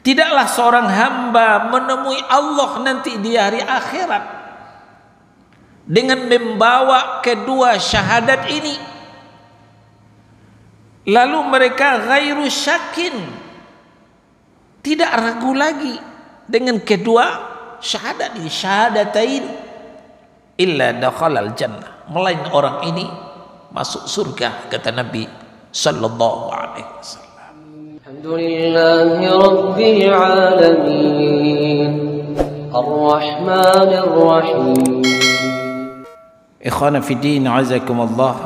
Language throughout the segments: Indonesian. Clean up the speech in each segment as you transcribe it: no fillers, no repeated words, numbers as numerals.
Tidaklah seorang hamba menemui Allah nanti di hari akhirat dengan membawa kedua syahadat ini, lalu mereka ghairu syakin, tidak ragu lagi dengan kedua syahadat ini, syahadatain, illa dakhalal jannah, melainkan orang ini masuk surga, kata Nabi sallallahu alaihi wasallam. Alhamdulillahi rabbil alamin, arrahmanir rahim. Ikhwana fi din, azakumullah,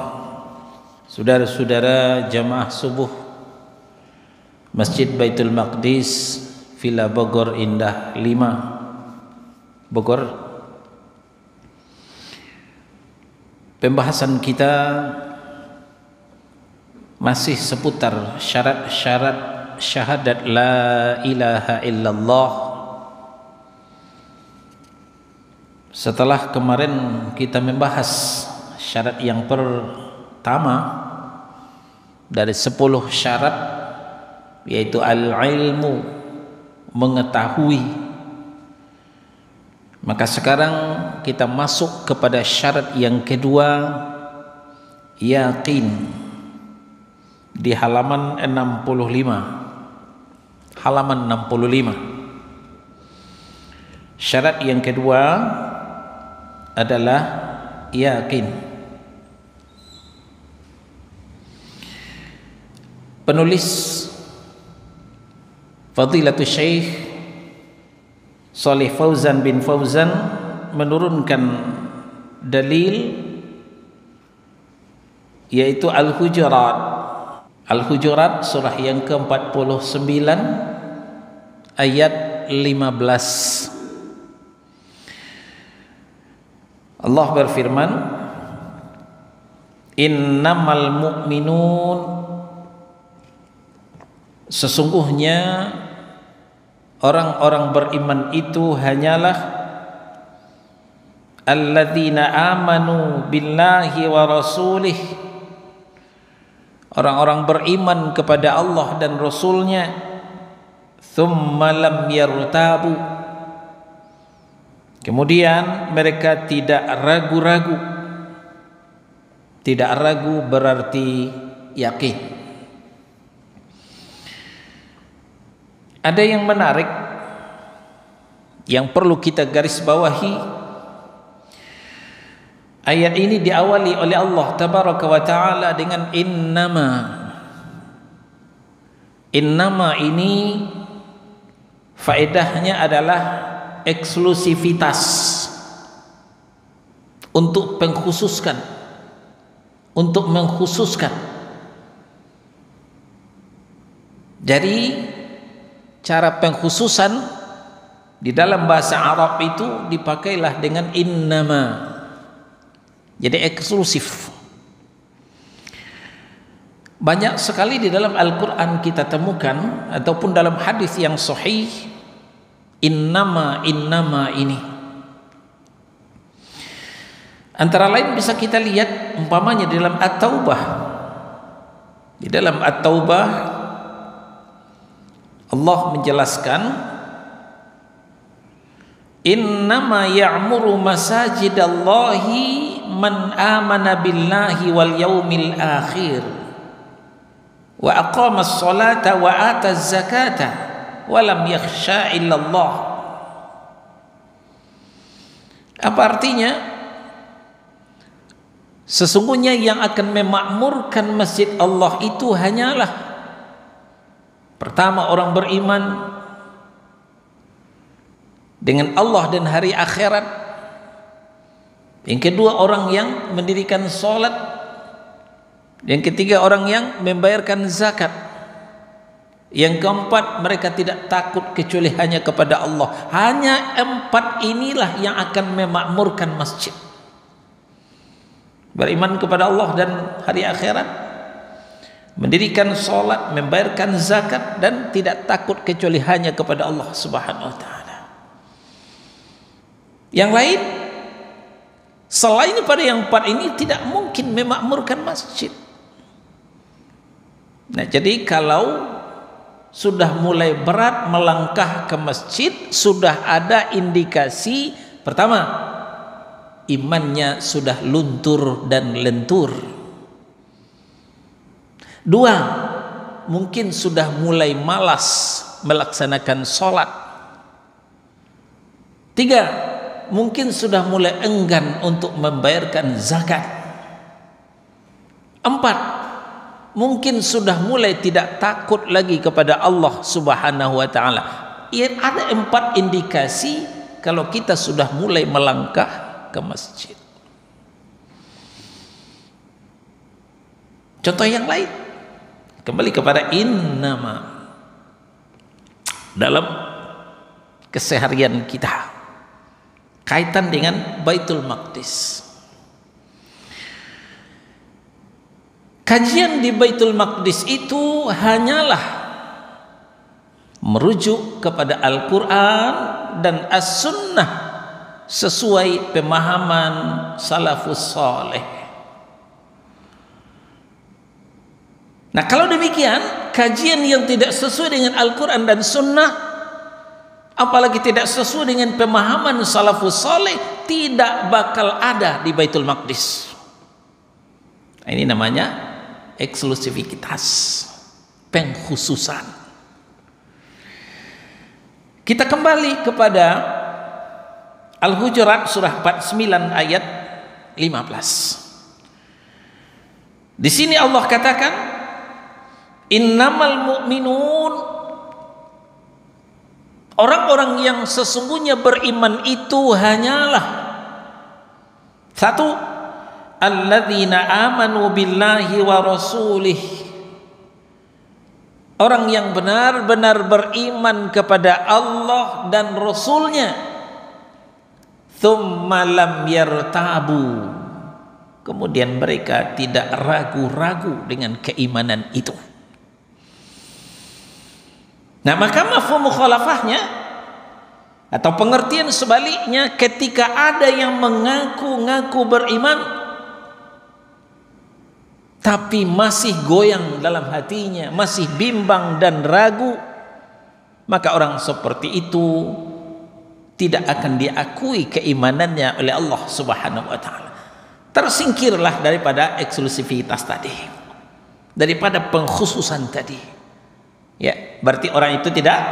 saudara-saudara jamaah subuh Masjid Baitul Maqdis, Villa Bogor Indah 5, Bogor. Pembahasan kita masih seputar syarat-syarat syahadat la ilaha illallah. Setelah kemarin kita membahas syarat yang pertama dari 10 syarat, yaitu al-ilmu, mengetahui, maka sekarang kita masuk kepada syarat yang kedua, yakin, di halaman 65. Halaman 65. Syarat yang kedua adalah yakin. Penulis Fadilatul Syekh Shalih Fauzan bin Fauzan menurunkan dalil, yaitu Al-Hujurat. Al-Hujurat surah yang ke-49 ayat 15. Allah berfirman, innamal mu'minun, sesungguhnya orang-orang beriman itu hanyalah alladzina amanu billahi wa rasulih, orang-orang beriman kepada Allah dan Rasulnya, thumma lam yartabu, kemudian mereka tidak ragu-ragu. Tidak ragu berarti yakin. Ada yang menarik yang perlu kita garis bawahi. Ayat ini diawali oleh Allah tabaraka wa taala dengan innama. Innama ini faedahnya adalah eksklusivitas, untuk pengkhususkan, untuk mengkhususkan. Jadi cara pengkhususan di dalam bahasa Arab itu dipakailah dengan innama, jadi eksklusif. Banyak sekali di dalam Al-Quran kita temukan ataupun dalam hadis yang sahih innama ini. Antara lain bisa kita lihat umpamanya di dalam At-Taubah. Di dalam At-Taubah Allah menjelaskan, innama ya'muru masajidallahi man amana billahi wal yaumil akhir wa aqama as-salata wa ata az-zakata wa lam yakhsha illallah. Apa artinya? Sesungguhnya yang akan memakmurkan masjid Allah itu hanyalah pertama orang beriman dengan Allah dan hari akhirat, yang kedua orang yang mendirikan salat, yang ketiga orang yang membayarkan zakat, yang keempat mereka tidak takut kecuali hanya kepada Allah. Hanya 4 inilah yang akan memakmurkan masjid. Beriman kepada Allah dan hari akhirat, mendirikan salat, membayarkan zakat, dan tidak takut kecuali hanya kepada Allah Subhanahu wa taala. Yang lain selain pada yang 4 ini tidak mungkin memakmurkan masjid. Nah, jadi kalau sudah mulai berat melangkah ke masjid, sudah ada indikasi pertama, imannya sudah luntur dan lentur. Dua, mungkin sudah mulai malas melaksanakan sholat. Tiga, mungkin sudah mulai enggan untuk membayarkan zakat. Empat, mungkin sudah mulai tidak takut lagi kepada Allah Subhanahu wa ta'ala. Ada 4 indikasi kalau kita sudah mulai melangkah ke masjid. Contoh yang lain, kembali kepada innama dalam keseharian kita, kaitan dengan Baitul Maqdis. Kajian di Baitul Maqdis itu hanyalah merujuk kepada Al-Quran dan As-Sunnah sesuai pemahaman salafus saleh. Nah, kalau demikian, kajian yang tidak sesuai dengan Al-Quran dan Sunnah, apalagi tidak sesuai dengan pemahaman salafus saleh, tidak bakal ada di Baitul Maqdis. Ini namanya eksklusivitas, pengkhususan. Kita kembali kepada Al-Hujurat surah 49 ayat 15. Di sini Allah katakan, innamal mu'minun, orang-orang yang sesungguhnya beriman itu hanyalah satu, alladzina amanu billahi wa rasulih, orang yang benar-benar beriman kepada Allah dan Rasulnya, tsumma lam yartabu, kemudian mereka tidak ragu-ragu dengan keimanan itu. Nah, maka mafhum mukhalafahnya atau pengertian sebaliknya, ketika ada yang mengaku-ngaku beriman tapi masih goyang dalam hatinya, masih bimbang dan ragu, maka orang seperti itu tidak akan diakui keimanannya oleh Allah Subhanahu wa ta'ala. Tersingkirlah daripada eksklusivitas tadi, daripada pengkhususan tadi. Ya, berarti orang itu tidak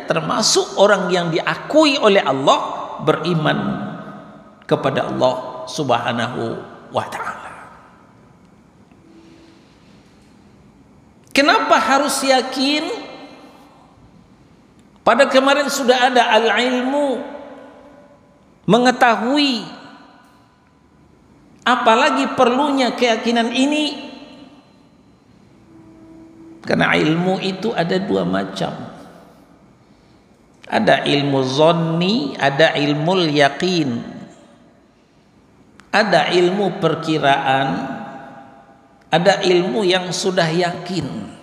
termasuk orang yang diakui oleh Allah beriman kepada Allah Subhanahu wa ta'ala. Kenapa harus yakin? Pada kemarin sudah ada al-ilmu, mengetahui, apalagi perlunya keyakinan ini? Karena ilmu itu ada 2 macam. Ada ilmu zonni, ada ilmu yakin. Ada ilmu perkiraan, ada ilmu yang sudah yakin.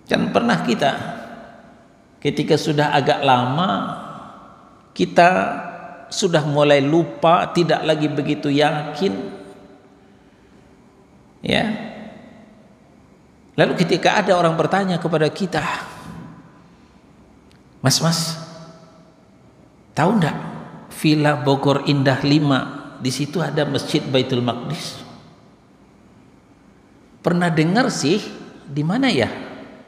Kan pernah kita ketika sudah agak lama, kita sudah mulai lupa, tidak lagi begitu yakin, ya. Lalu ketika ada orang bertanya kepada kita, Mas, tahu enggak Villa Bogor Indah 5, di situ ada Masjid Baitul Maqdis? Pernah dengar sih, di mana ya?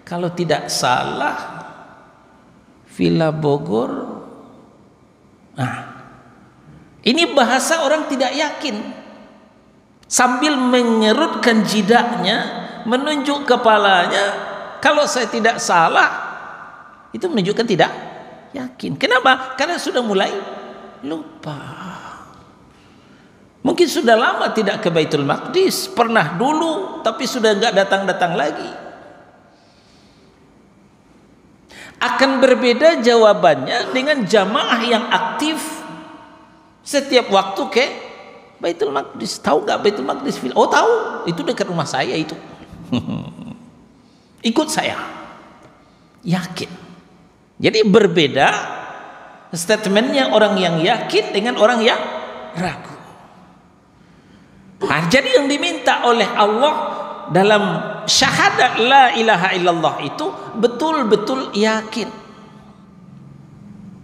Kalau tidak salah Villa Bogor. Nah, ini bahasa orang tidak yakin, sambil mengerutkan jidaknya, menunjuk kepalanya. Kalau saya tidak salah, itu menunjukkan tidak yakin. Kenapa? Karena sudah mulai lupa. Mungkin sudah lama tidak ke Baitul Maqdis, pernah dulu tapi sudah enggak datang-datang lagi. Akan berbeda jawabannya dengan jamaah yang aktif setiap waktu ke Baitul Maqdis. Tahu enggak Baitul Maqdis? Oh, tahu, itu dekat rumah saya itu. Ikut saya, yakin. Jadi berbeda statementnya orang yang yakin dengan orang yang ragu. Nah, jadi yang diminta oleh Allah dalam syahadat la ilaha illallah itu betul-betul yakin.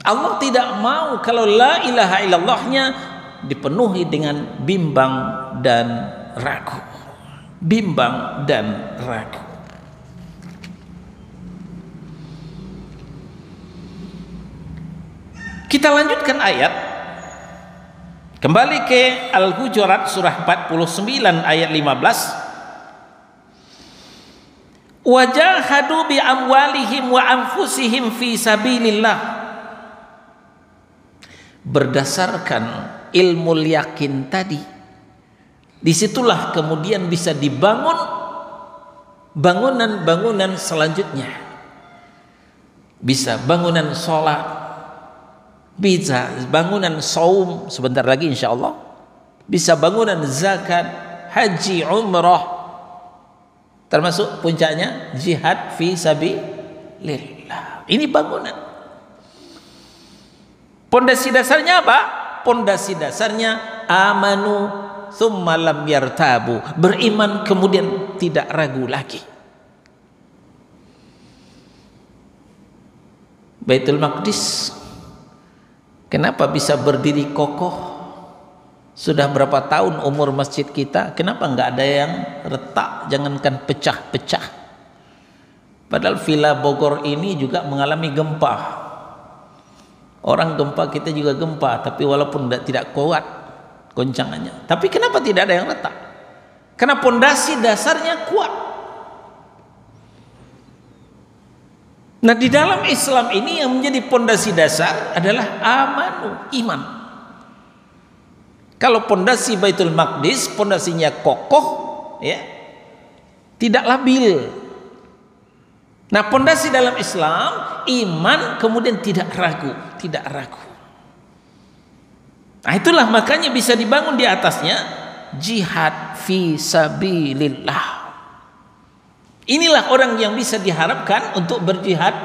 Allah tidak mau kalau la ilaha illallahnya dipenuhi dengan bimbang dan ragu. Bimbang dan ragu. Kita lanjutkan ayat. Kembali ke Al-Hujurat surah 49 ayat 15. Wajahadu bi amwalihim wa anfusihim fi sabilillah. Berdasarkan ilmu yakin tadi, disitulah kemudian bisa dibangun bangunan-bangunan selanjutnya. Bisa bangunan sholat, bisa bangunan saum sebentar lagi insya Allah, bisa bangunan zakat, haji, umrah, termasuk puncaknya jihad fi sabilillah. Ini bangunan. Pondasi dasarnya apa? Pondasi dasarnya amanu tsumma lam yartabu, beriman kemudian tidak ragu lagi. Baitul Maqdis kenapa bisa berdiri kokoh? Sudah berapa tahun umur masjid kita, kenapa nggak ada yang retak, jangankan pecah-pecah? Padahal Villa Bogor ini juga mengalami gempa. Orang gempa, kita juga gempa, tapi walaupun tidak kuat goncangannya. Tapi kenapa tidak ada yang retak? Karena pondasi dasarnya kuat. Nah, di dalam Islam ini yang menjadi pondasi dasar adalah amanu, iman. Kalau pondasi Baitul Maqdis pondasinya kokoh, ya, tidak labil. Nah, pondasi dalam Islam iman kemudian tidak ragu, tidak ragu. Nah, itulah makanya bisa dibangun di atasnya jihad fi sabilillah. Inilah orang yang bisa diharapkan untuk berjihad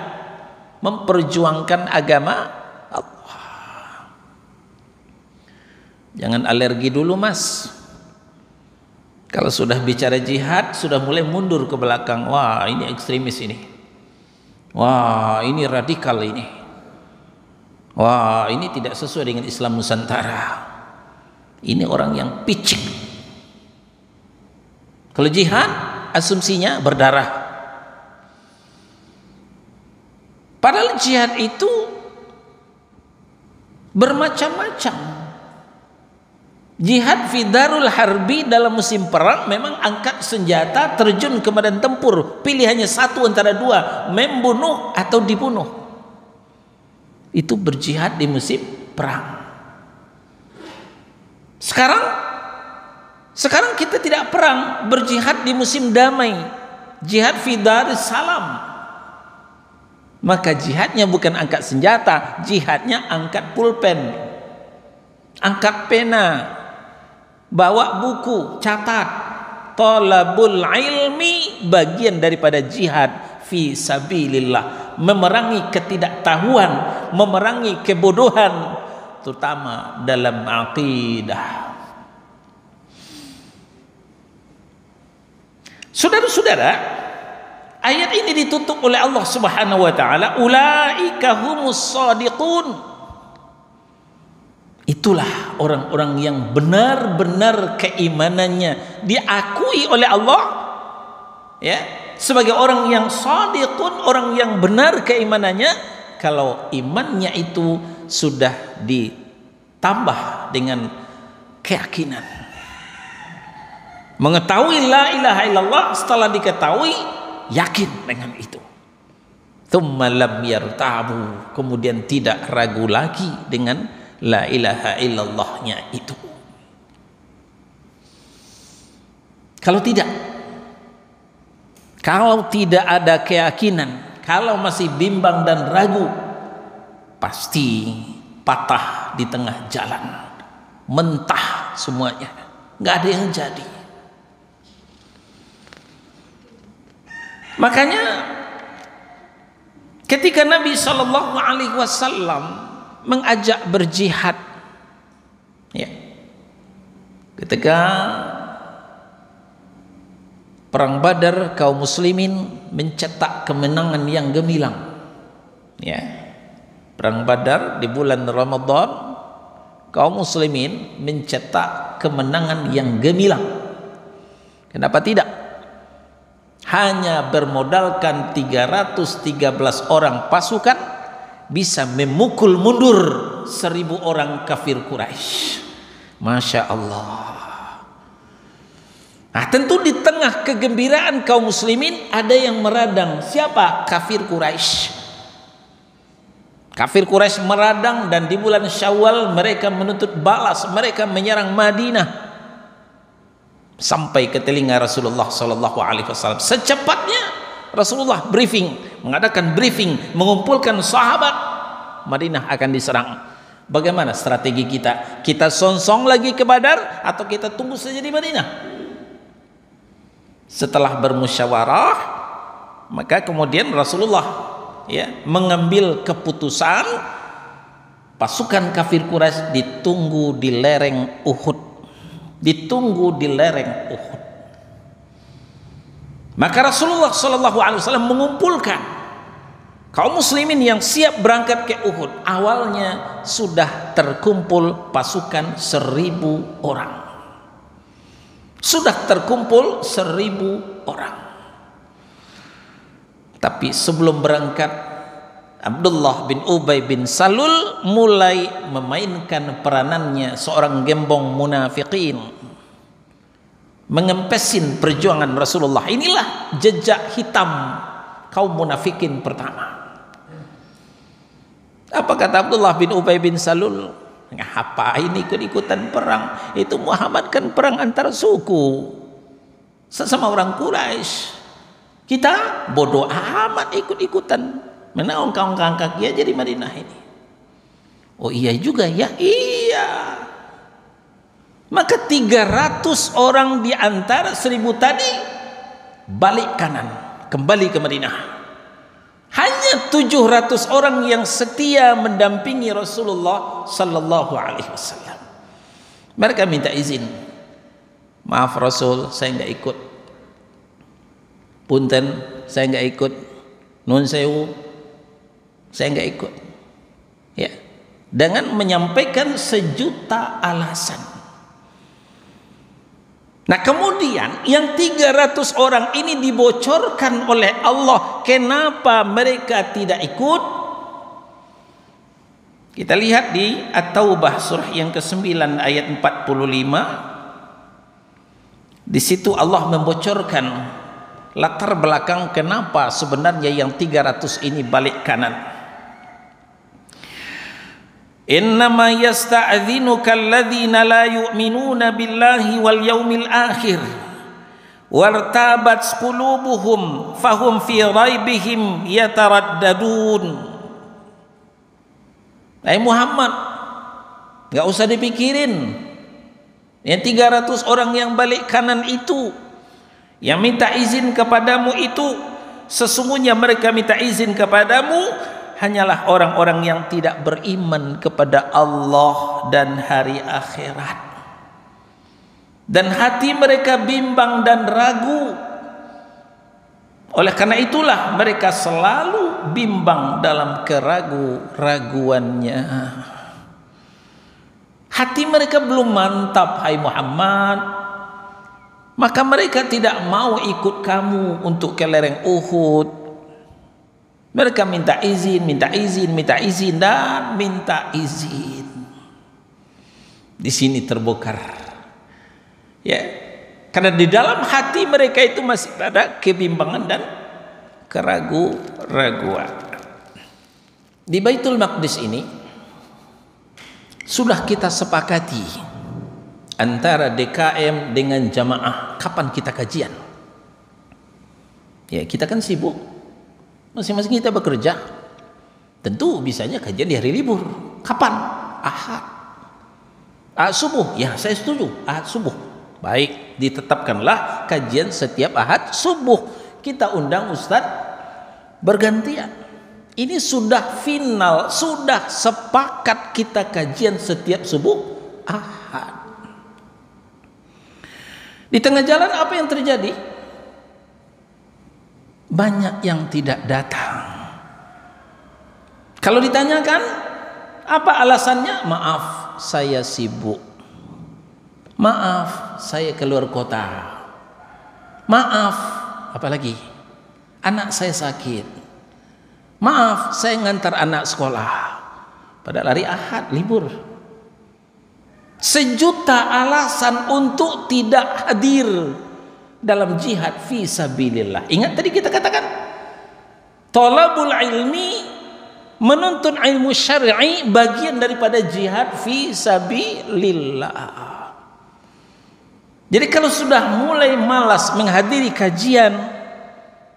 memperjuangkan agama Allah. Jangan alergi dulu, Mas. Kalau sudah bicara jihad sudah mulai mundur ke belakang. Wah, ini ekstremis ini. Wah, ini radikal ini. Wah, ini tidak sesuai dengan Islam Nusantara. Ini orang yang picik. Kalau jihad asumsinya berdarah. Padahal jihad itu bermacam-macam. Jihad fi darul harbi, dalam musim perang memang angkat senjata, terjun ke medan tempur, pilihannya satu antara dua, membunuh atau dibunuh. Itu berjihad di musim perang. Sekarang kita tidak perang, berjihad di musim damai, jihad fi daris salam. Maka jihadnya bukan angkat senjata, jihadnya angkat pulpen, angkat pena, bawa buku, catat. Talabul ilmi bagian daripada jihad fi sabilillah, memerangi ketidaktahuan, memerangi kebodohan, terutama dalam akidah. Saudara-saudara, ayat ini ditutup oleh Allah Subhanahu wa taala, ulaika humus shadiqun. Itulah orang-orang yang benar-benar keimanannya diakui oleh Allah, ya, sebagai orang yang shadiqun, orang yang benar keimanannya. Kalau imannya itu sudah ditambah dengan keyakinan, mengetahui la ilaha illallah, setelah diketahui yakin dengan itu, tsumma lam yartabu, kemudian tidak ragu lagi dengan la ilaha illallahnya itu. Kalau tidak ada keyakinan, kalau masih bimbang dan ragu, pasti patah di tengah jalan, mentah semuanya, nggak ada yang jadi. Makanya ketika Nabi Shallallahu Alaihi Wasallam mengajak berjihad, ya, ketika Perang Badar kaum muslimin mencetak kemenangan yang gemilang. Ya. Perang Badar di bulan Ramadan, kaum muslimin mencetak kemenangan yang gemilang. Kenapa tidak? Hanya bermodalkan 313 orang pasukan bisa memukul mundur 1000 orang kafir Quraisy. Masya Allah. Nah, tentu di tengah kegembiraan kaum muslimin ada yang meradang. Siapa? Kafir Quraisy. Kafir Quraisy meradang, dan di bulan Syawal mereka menuntut balas. Mereka menyerang Madinah sampai ke telinga Rasulullah sallallahu alaihi wasallam. Secepatnya Rasulullah mengadakan briefing, mengumpulkan sahabat. Madinah akan diserang. Bagaimana strategi kita? Kita songsong lagi ke Badar atau kita tunggu saja di Madinah? Setelah bermusyawarah, maka kemudian Rasulullah mengambil keputusan pasukan kafir Quraisy ditunggu di lereng Uhud. Maka Rasulullah sallallahu alaihi wasallam mengumpulkan kaum muslimin yang siap berangkat ke Uhud. Awalnya sudah terkumpul pasukan 1000 orang. Sudah terkumpul 1000 orang. Tapi sebelum berangkat, Abdullah bin Ubay bin Salul mulai memainkan peranannya seorang gembong munafikin, mengempesin perjuangan Rasulullah. Inilah jejak hitam kaum munafikin pertama. Apa kata Abdullah bin Ubay bin Salul? Apa ini ikut-ikutan perang? Itu Muhammad kan perang antar suku, sesama orang Quraisy. Kita bodoh amat ikut-ikutan, menaungkang kaki aja di Madinah ini. Oh iya juga ya, iya. Maka 300 orang di antara 1000 tadi balik kanan, kembali ke Madinah. Hanya 700 orang yang setia mendampingi Rasulullah sallallahu alaihi wasallam. Mereka minta izin. Maaf Rasul, saya enggak ikut. Punten, saya enggak ikut. Nun sewu, saya enggak ikut. Ya. Dengan menyampaikan sejuta alasan. Nah, kemudian yang 300 orang ini dibocorkan oleh Allah. Kenapa mereka tidak ikut? Kita lihat di At-Taubah surah yang ke-9 ayat 45. Di situ Allah membocorkan latar belakang kenapa sebenarnya yang 300 ini balik kanan. Innama yasta'dhinuka alladhina la yu'minuna billahi wal yawmil akhir wartabat qulubuhum fahum fi raibihim yataraddadun. Muhammad, enggak usah dipikirin. Yang 300 orang yang balik kanan itu, yang minta izin kepadamu itu, sesungguhnya mereka minta izin kepadamu hanyalah orang-orang yang tidak beriman kepada Allah dan hari akhirat, dan hati mereka bimbang dan ragu. Oleh karena itulah mereka selalu bimbang dalam keraguan-raguannya. Hati mereka belum mantap, hai Muhammad, maka mereka tidak mau ikut kamu untuk ke lereng Uhud. Mereka minta izin, dan minta izin. Di sini terbongkar. Ya, karena di dalam hati mereka itu masih ada kebimbangan dan keraguan-raguan. Di Baitul Maqdis ini sudah kita sepakati antara DKM dengan jamaah kapan kita kajian. Ya, kita kan sibuk. Masing-masing kita bekerja. Tentu bisanya kajian di hari libur. Kapan? Ahad. Ahad subuh. Ya, saya setuju. Ahad subuh. Baik, ditetapkanlah kajian setiap Ahad subuh. Kita undang ustaz bergantian. Ini sudah final, sudah sepakat kita kajian setiap subuh Ahad. Di tengah jalan apa yang terjadi? banyak yang tidak datang. Kalau ditanyakan apa alasannya, maaf saya sibuk, maaf saya keluar kota, maaf apalagi anak saya sakit, maaf saya ngantar anak sekolah, padahal hari Ahad libur. Sejuta alasan untuk tidak hadir dalam jihad fi sabilillah. Ingat tadi kita katakan thalabul ilmi, menuntut ilmu syar'i, bagian daripada jihad fi sabilillah. Jadi kalau sudah mulai malas menghadiri kajian,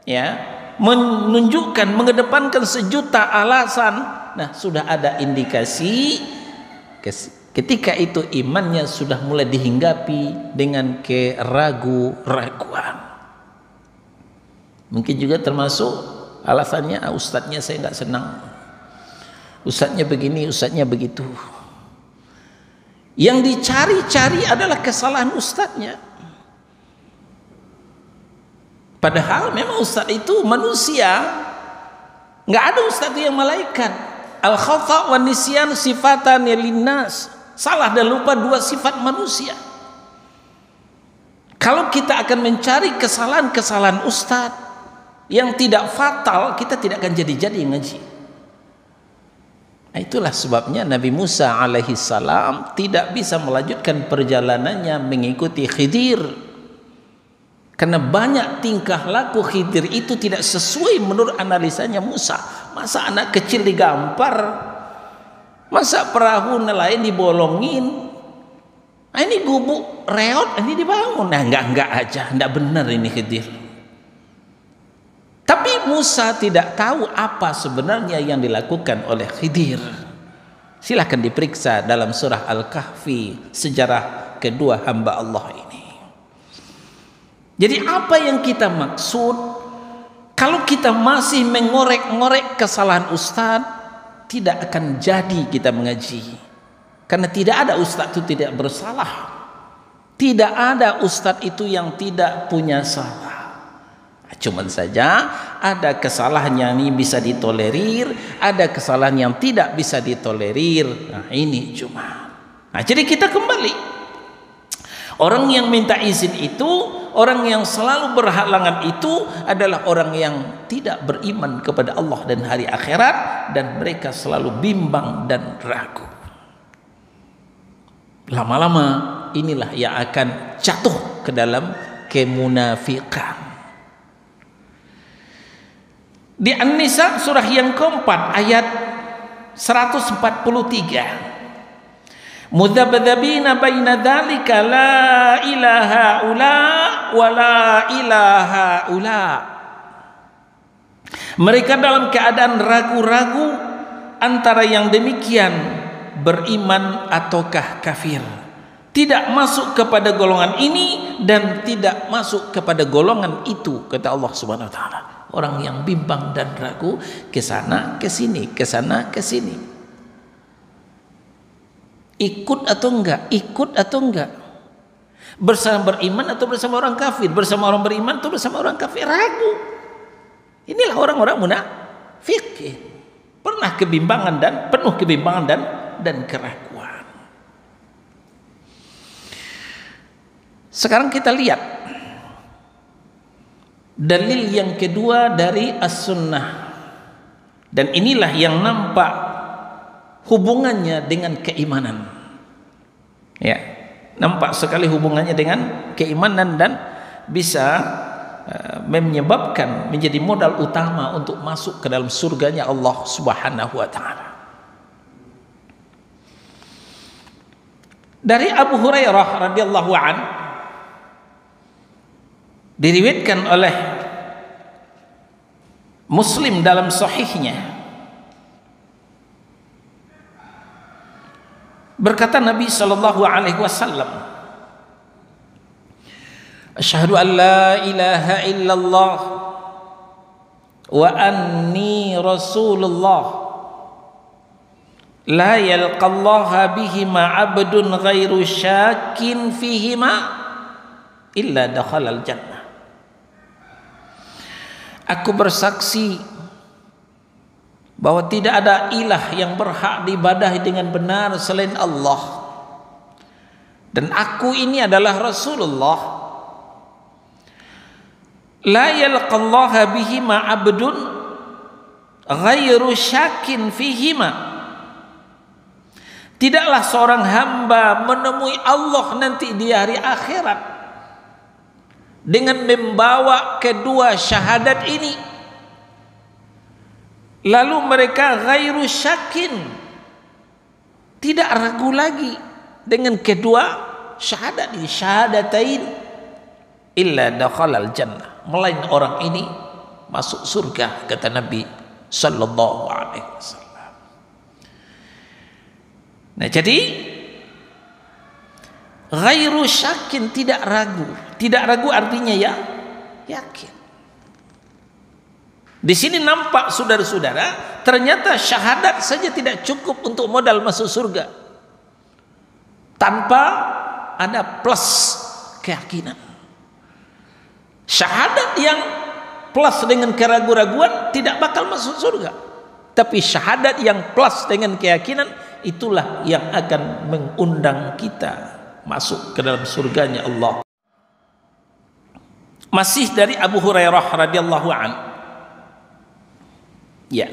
ya, menunjukkan, mengedepankan sejuta alasan, nah sudah ada indikasi ketika itu imannya sudah mulai dihinggapi dengan keraguan-raguan. Mungkin juga termasuk alasannya, ustadznya saya nggak senang, ustadznya begini, ustadznya begitu. Yang dicari-cari adalah kesalahan ustadznya. Padahal memang ustadz itu manusia, nggak ada ustadz yang malaikat. Al khata' wa nisyan sifatan linnas. Salah dan lupa dua sifat manusia. Kalau kita akan mencari kesalahan-kesalahan ustadz yang tidak fatal, kita tidak akan jadi-jadi ngaji. Nah, itulah sebabnya Nabi Musa alaihi salam tidak bisa melanjutkan perjalanannya mengikuti Khidir, karena banyak tingkah laku Khidir itu tidak sesuai menurut analisanya Musa. Masa anak kecil digampar, masa perahu nelayan dibolongin, nah, ini gubuk reot ini dibangun, nah enggak aja, enggak benar ini Khidir. Tapi Musa tidak tahu apa sebenarnya yang dilakukan oleh Khidir. Silahkan diperiksa dalam surah Al-Kahfi, sejarah kedua hamba Allah ini. Jadi apa yang kita maksud kalau kita masih mengorek-ngorek kesalahan ustadz, tidak akan jadi kita mengaji. Karena tidak ada ustadz itu tidak bersalah, tidak ada ustadz itu yang tidak punya salah. Cuman saja ada kesalahan yang bisa ditolerir, ada kesalahan yang tidak bisa ditolerir. Nah ini cuma. Nah jadi kita kembali, orang yang minta izin itu, orang yang selalu berhalangan itu adalah orang yang tidak beriman kepada Allah dan hari akhirat, dan mereka selalu bimbang dan ragu. Lama-lama inilah yang akan jatuh ke dalam kemunafikan. Di An-Nisa surah yang keempat ayat 143, mudzabdzabina baina dzalika la ilaha ula wa la ilaha ula. Mereka dalam keadaan ragu-ragu antara yang demikian beriman ataukah kafir, tidak masuk kepada golongan ini dan tidak masuk kepada golongan itu, kata Allah Subhanahu wa taala. Orang yang bimbang dan ragu ke sana ke sini, ke sana ke sini. Ikut atau enggak? Ikut atau enggak? Bersama beriman atau bersama orang kafir? Bersama orang beriman atau bersama orang kafir? Ragu. Inilah orang-orang munafik. Pernah kebimbangan dan penuh kebimbangan dan keraguan. Sekarang kita lihat dalil yang kedua dari as-sunnah, dan inilah yang nampak hubungannya dengan keimanan, ya, nampak sekali hubungannya dengan keimanan dan bisa menyebabkan menjadi modal utama untuk masuk ke dalam surganya Allah Subhanahu wa taala. Dari Abu Hurairah radhiyallahu an, diriwayatkan oleh Muslim dalam sahihnya, berkata Nabi sallallahu alaihi wasallam, asyhadu an la ilaha illallah wa anni rasulullah la yalqallaha bihima abdun ghairu syakin fihima illa dakhalal jannah. Aku bersaksi bahwa tidak ada ilah yang berhak diibadahi dengan benar selain Allah, dan aku ini adalah Rasulullah. La yalqallaha bihima abdun ghairu syakin fihima. Tidaklah seorang hamba menemui Allah nanti di hari akhirat dengan membawa kedua syahadat ini, lalu mereka ghairu syakin, tidak ragu lagi dengan kedua syahadat ini, syahadatain, illa dakhalal jannah, melainkan orang ini masuk surga, kata Nabi sallallahu alaihi wasallam. Nah, jadi ghairu syakin, tidak ragu. Tidak ragu artinya ya yakin. Di sini nampak saudara-saudara, ternyata syahadat saja tidak cukup untuk modal masuk surga tanpa ada plus keyakinan. Syahadat yang plus dengan keraguan-raguan tidak bakal masuk surga. Tapi syahadat yang plus dengan keyakinan, itulah yang akan mengundang kita masuk ke dalam surganya Allah. Masih dari Abu Hurairah radhiyallahu an. Ya.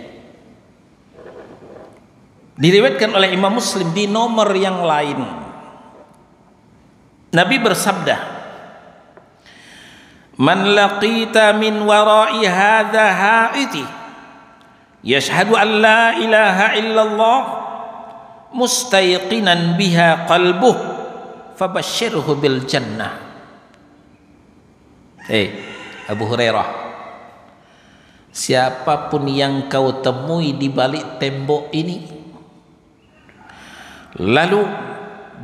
Diriwayatkan oleh Imam Muslim di nomor yang lain. Nabi bersabda, "Man laqita min wara'i hadha ha'iti yashhadu an la ilaha illallah mustayqinan biha qalbuh fabashshirhu bil jannah." Abu Hurairah, siapapun yang kau temui di balik tembok ini, lalu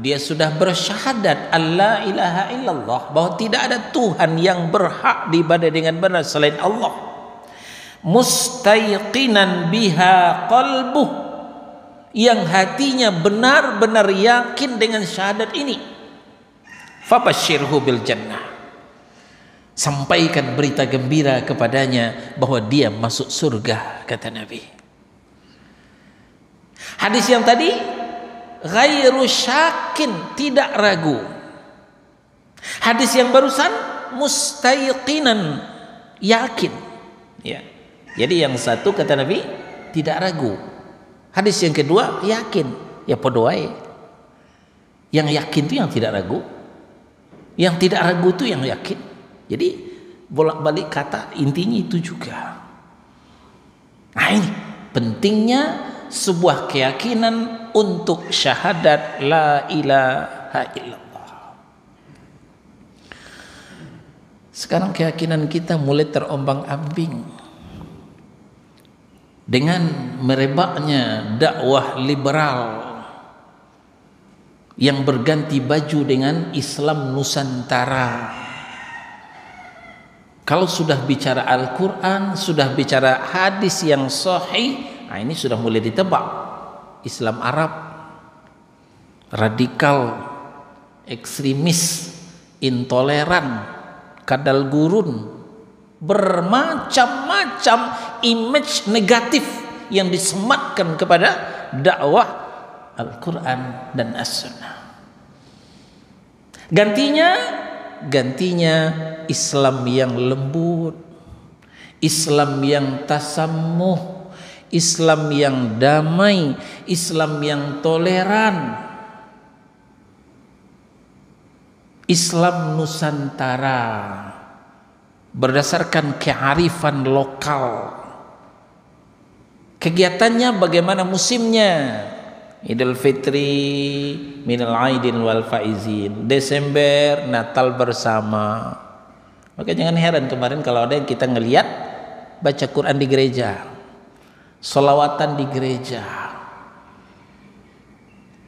dia sudah bersyahadat alla ilaha illallah, bahwa tidak ada Tuhan yang berhak diibadahi dengan benar selain Allah, mustayqinan biha qalbuh, yang hatinya benar-benar yakin dengan syahadat ini, fabashshirhu bil jannah, sampaikan berita gembira kepadanya bahwa dia masuk surga, kata Nabi. Hadis yang tadi ghairu syakin, tidak ragu. Hadis yang barusan mustayqinan, yakin. Ya. Jadi yang satu kata Nabi tidak ragu. Hadis yang kedua yakin. Ya podo wae. Yang yakin itu yang tidak ragu. Yang tidak ragu itu yang yakin. Jadi bolak-balik kata, intinya itu juga. Nah, ini pentingnya sebuah keyakinan untuk syahadat la ilaha illallah. Sekarang keyakinan kita mulai terombang-ambing dengan merebaknya dakwah liberal yang berganti baju dengan Islam Nusantara. Kalau sudah bicara Al-Quran, sudah bicara hadis yang sahih, nah ini sudah mulai ditebak. Islam Arab, radikal, ekstremis, intoleran, kadal gurun, bermacam-macam image negatif yang disematkan kepada dakwah Al-Quran dan As-Sunnah. Gantinya Islam yang lembut, Islam yang tasammuh, Islam yang damai, Islam yang toleran, Islam Nusantara berdasarkan kearifan lokal. Kegiatannya bagaimana musimnya? Idul Fitri, Minal Aidin wal Faizin, Desember, Natal bersama. Maka jangan heran kemarin kalau ada yang kita ngelihat baca Quran di gereja, sholawatan di gereja,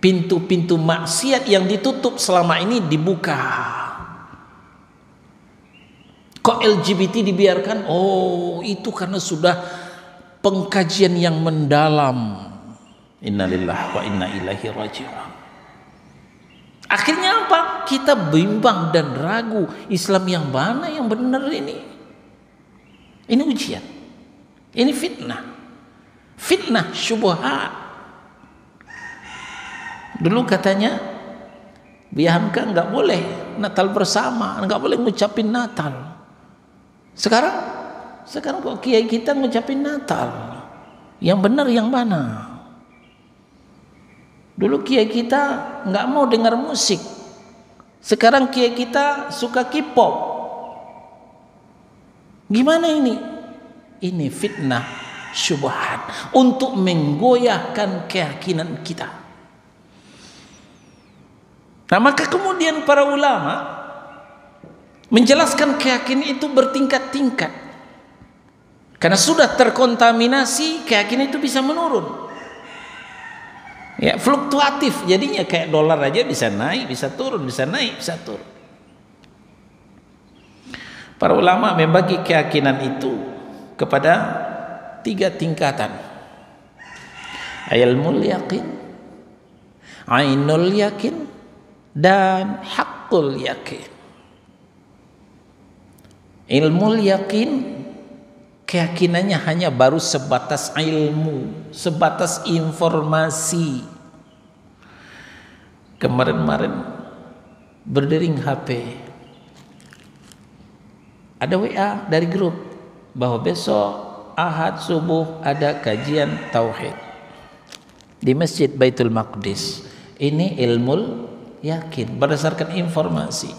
pintu-pintu maksiat yang ditutup selama ini dibuka. Kok LGBT dibiarkan? Oh, itu karena sudah pengkajian yang mendalam. Innalillahi wa inna ilaihi raji'un. Akhirnya apa? Kita bimbang dan ragu, Islam yang mana yang benar ini? Ini ujian. Ini fitnah. Fitnah syubhat. Dulu katanya Bianca nggak boleh Natal bersama, nggak boleh ngucapin Natal. Sekarang kok kiai kita ngucapin Natal. Yang benar yang mana? Dulu kiai kita nggak mau dengar musik. Sekarang kiai kita suka K-pop. Gimana ini? Ini fitnah syubhat untuk menggoyahkan keyakinan kita. Nah, maka kemudian para ulama menjelaskan keyakinan itu bertingkat-tingkat. Karena sudah terkontaminasi, keyakinan itu bisa menurun. Ya, fluktuatif, jadinya kayak dolar aja bisa naik, bisa turun, bisa naik, bisa turun. Para ulama membagi keyakinan itu kepada 3 tingkatan. Ilmul yakin, ainul yakin, dan haqqul yakin. Ilmul yakin, keyakinannya hanya baru sebatas ilmu, sebatas informasi. Kemarin-kemarin berdering HP, ada WA dari grup bahwa besok Ahad subuh ada kajian tauhid di Masjid Baitul Maqdis. Ini ilmul yakin berdasarkan informasi.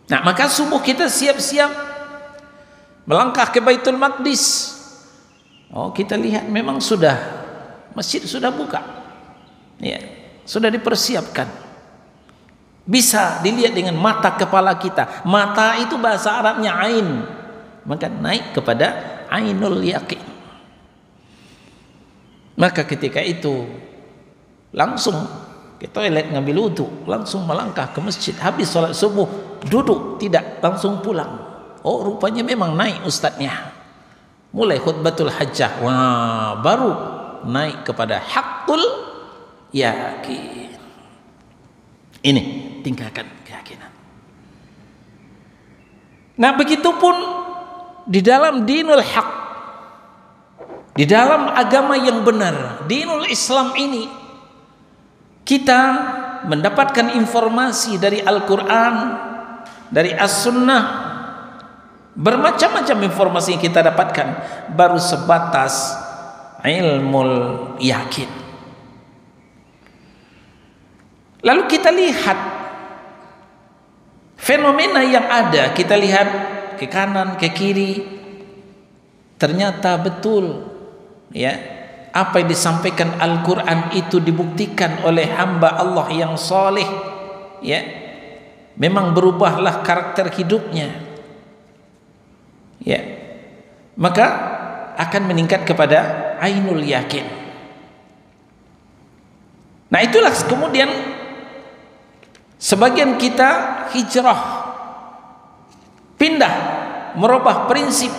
Nah, maka subuh kita siap-siap melangkah ke Baitul Maqdis. Oh, kita lihat memang sudah masjid sudah buka. Ya, sudah dipersiapkan. Bisa dilihat dengan mata kepala kita. Mata itu bahasa Arabnya ain. Maka naik kepada ainul yakin. Maka ketika itu langsung ke toilet ngambil wudu, langsung melangkah ke masjid. Habis sholat subuh duduk, tidak langsung pulang. Oh, rupanya memang naik ustadznya. Mulai khutbatul hajjah, wah, baru naik kepada haqqul yakin. Ini tingkatan keyakinan. Nah, begitupun di dalam dinul haq, di dalam agama yang benar, dinul Islam ini, kita mendapatkan informasi dari Al-Quran, dari As-Sunnah, bermacam-macam informasi yang kita dapatkan, baru sebatas ilmul yakin. Lalu kita lihat fenomena yang ada, kita lihat ke kanan, ke kiri, ternyata betul, ya, apa yang disampaikan Al-Quran itu dibuktikan oleh hamba Allah yang soleh, ya, memang berubahlah karakter hidupnya, ya, maka akan meningkat kepada ainul yakin. Nah, itulah kemudian sebagian kita hijrah, pindah, merubah prinsip,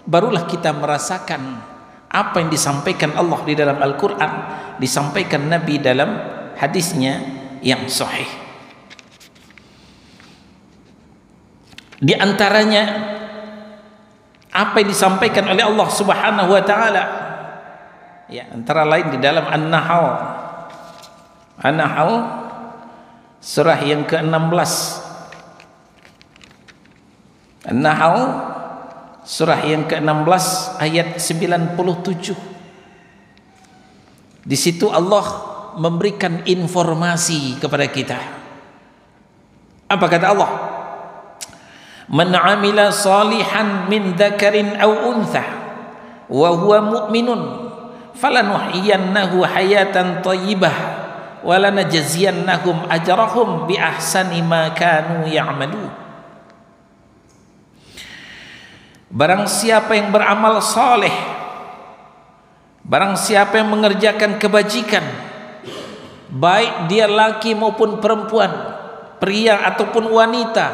barulah kita merasakan apa yang disampaikan Allah di dalam Al-Quran, disampaikan Nabi dalam hadisnya yang sahih. Di antaranya apa yang disampaikan oleh Allah Subhanahu wa taala, ya, antara lain di dalam An-Nahl, surah yang ke-16. An-Nahl surah yang ke-16 ayat 97. Di situ Allah memberikan informasi kepada kita. Apa kata Allah? Man 'amila salihan min dzakarin aw untha wa huwa mu'minun falanuhyiyannahu hayatan thayyibah wa lanajziyannahum ajrahum bi ahsani ma kanu ya'malun. Barang siapa yang beramal saleh, barang siapa yang mengerjakan kebajikan, baik dia laki maupun perempuan, pria ataupun wanita,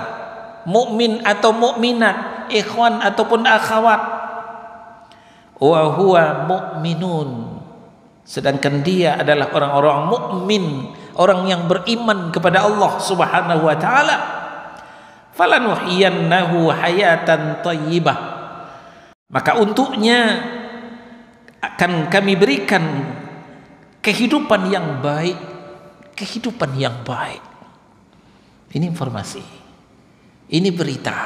mukmin atau mukminat, ikhwan ataupun akhwat, wa huwa mu'minun, sedangkan dia adalah orang-orang mukmin, orang yang beriman kepada Allah Subhanahu wa taala, falanuhyiyannahu hayatan thayyibah, maka untuknya akan kami berikan kehidupan yang baik, kehidupan yang baik. Ini informasi, ini berita.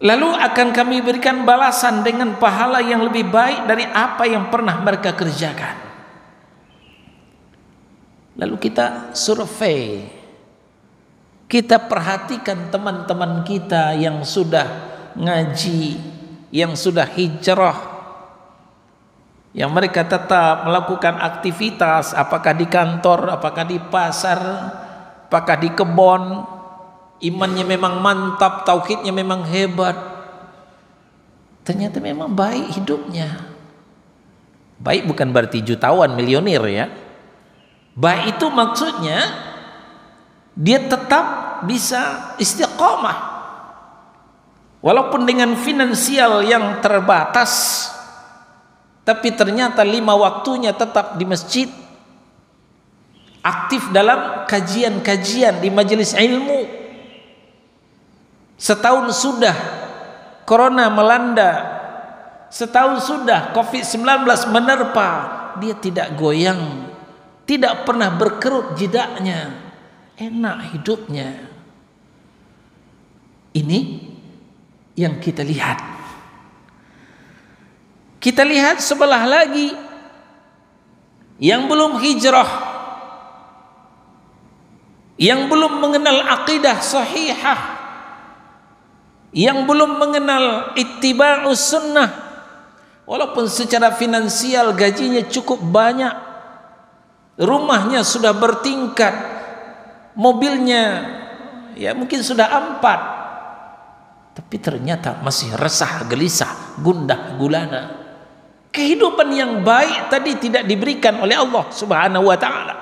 Lalu akan kami berikan balasan dengan pahala yang lebih baik dari apa yang pernah mereka kerjakan. Lalu kita survei, kita perhatikan teman-teman kita yang sudah ngaji, yang sudah hijrah, yang mereka tetap melakukan aktivitas, apakah di kantor, apakah di pasar, apakah di kebun. Imannya memang mantap, tauhidnya memang hebat, ternyata memang baik hidupnya. Baik bukan berarti jutawan, milioner ya. Baik itu maksudnya dia tetap bisa istiqomah walaupun dengan finansial yang terbatas, tapi ternyata 5 waktunya tetap di masjid, aktif dalam kajian-kajian di majelis ilmu. Setahun sudah corona melanda, setahun sudah COVID-19 menerpa, dia tidak goyang, tidak pernah berkerut jidaknya, enak hidupnya. Ini yang kita lihat. Kita lihat sebelah lagi yang belum hijrah, yang belum mengenal akidah sahihah, yang belum mengenal ittiba'us sunnah, walaupun secara finansial gajinya cukup banyak, rumahnya sudah bertingkat, mobilnya ya mungkin sudah 4, tapi ternyata masih resah, gelisah, gundah gulana. Kehidupan yang baik tadi tidak diberikan oleh Allah Subhanahu wa ta'ala.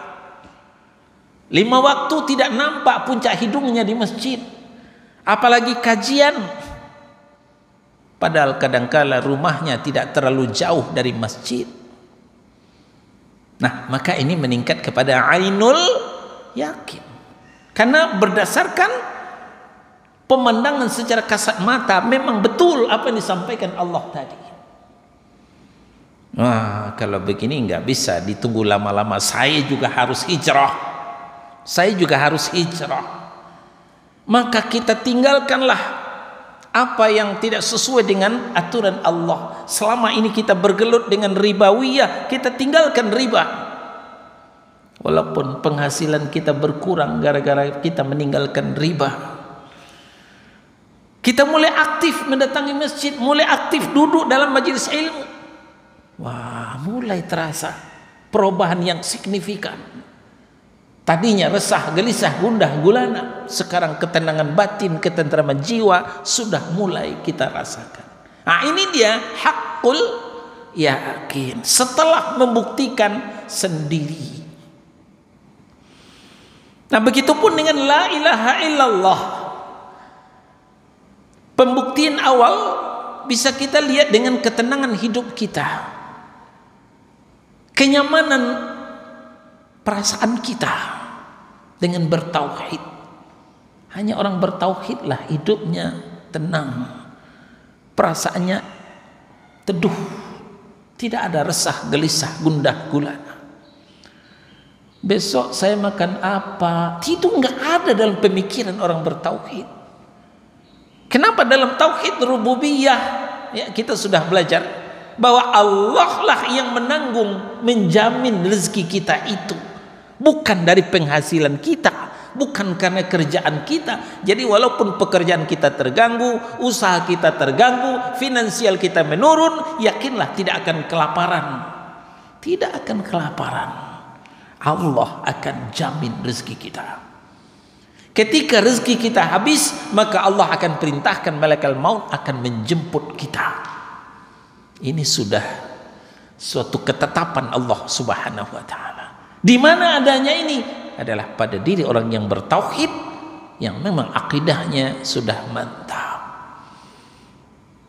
5 waktu tidak nampak puncak hidungnya di masjid, apalagi kajian, padahal kadangkala rumahnya tidak terlalu jauh dari masjid. Nah, maka ini meningkat kepada ainul yakin, karena berdasarkan pemandangan secara kasat mata memang betul apa yang disampaikan Allah tadi. Wah, kalau begini nggak bisa ditunggu lama-lama. Saya juga harus hijrah, saya juga harus hijrah. Maka kita tinggalkanlah apa yang tidak sesuai dengan aturan Allah. Selama ini kita bergelut dengan ribawiyah, kita tinggalkan riba. Walaupun penghasilan kita berkurang gara-gara kita meninggalkan riba. Kita mulai aktif mendatangi masjid, mulai aktif duduk dalam majelis ilmu. Wah, mulai terasa perubahan yang signifikan. Tadinya resah, gelisah, gundah gulana, sekarang ketenangan batin, ketentraman jiwa sudah mulai kita rasakan. Nah, ini dia hakul yakin, setelah membuktikan sendiri. Nah, begitupun dengan la ilaha illallah. Pembuktian awal bisa kita lihat dengan ketenangan hidup kita, kenyamanan perasaan kita dengan bertauhid. Hanya orang bertauhidlah hidupnya tenang, perasaannya teduh, tidak ada resah, gelisah, gundah gulana. Besok saya makan apa? Itu enggak ada dalam pemikiran orang bertauhid. Kenapa? Dalam tauhid rububiyah ya, kita sudah belajar bahwa Allah lah yang menanggung, menjamin rezeki kita itu, bukan dari penghasilan kita, bukan karena kerjaan kita. Jadi walaupun pekerjaan kita terganggu, usaha kita terganggu, finansial kita menurun, yakinlah tidak akan kelaparan, tidak akan kelaparan. Allah akan jamin rezeki kita. Ketika rezeki kita habis, maka Allah akan perintahkan malaikat maut akan menjemput kita. Ini sudah suatu ketetapan Allah Subhanahu wa ta'ala. Di mana adanya ini? Adalah pada diri orang yang bertauhid, yang memang akidahnya sudah mantap.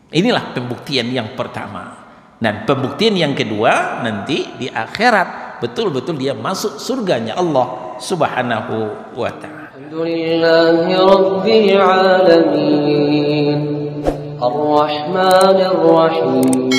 Inilah pembuktian yang pertama. Dan pembuktian yang kedua nanti di akhirat, betul-betul dia masuk surganya Allah Subhanahu wa ta'ala. Alhamdulillahi Rabbil Alamin Ar-Rahmanir Rahim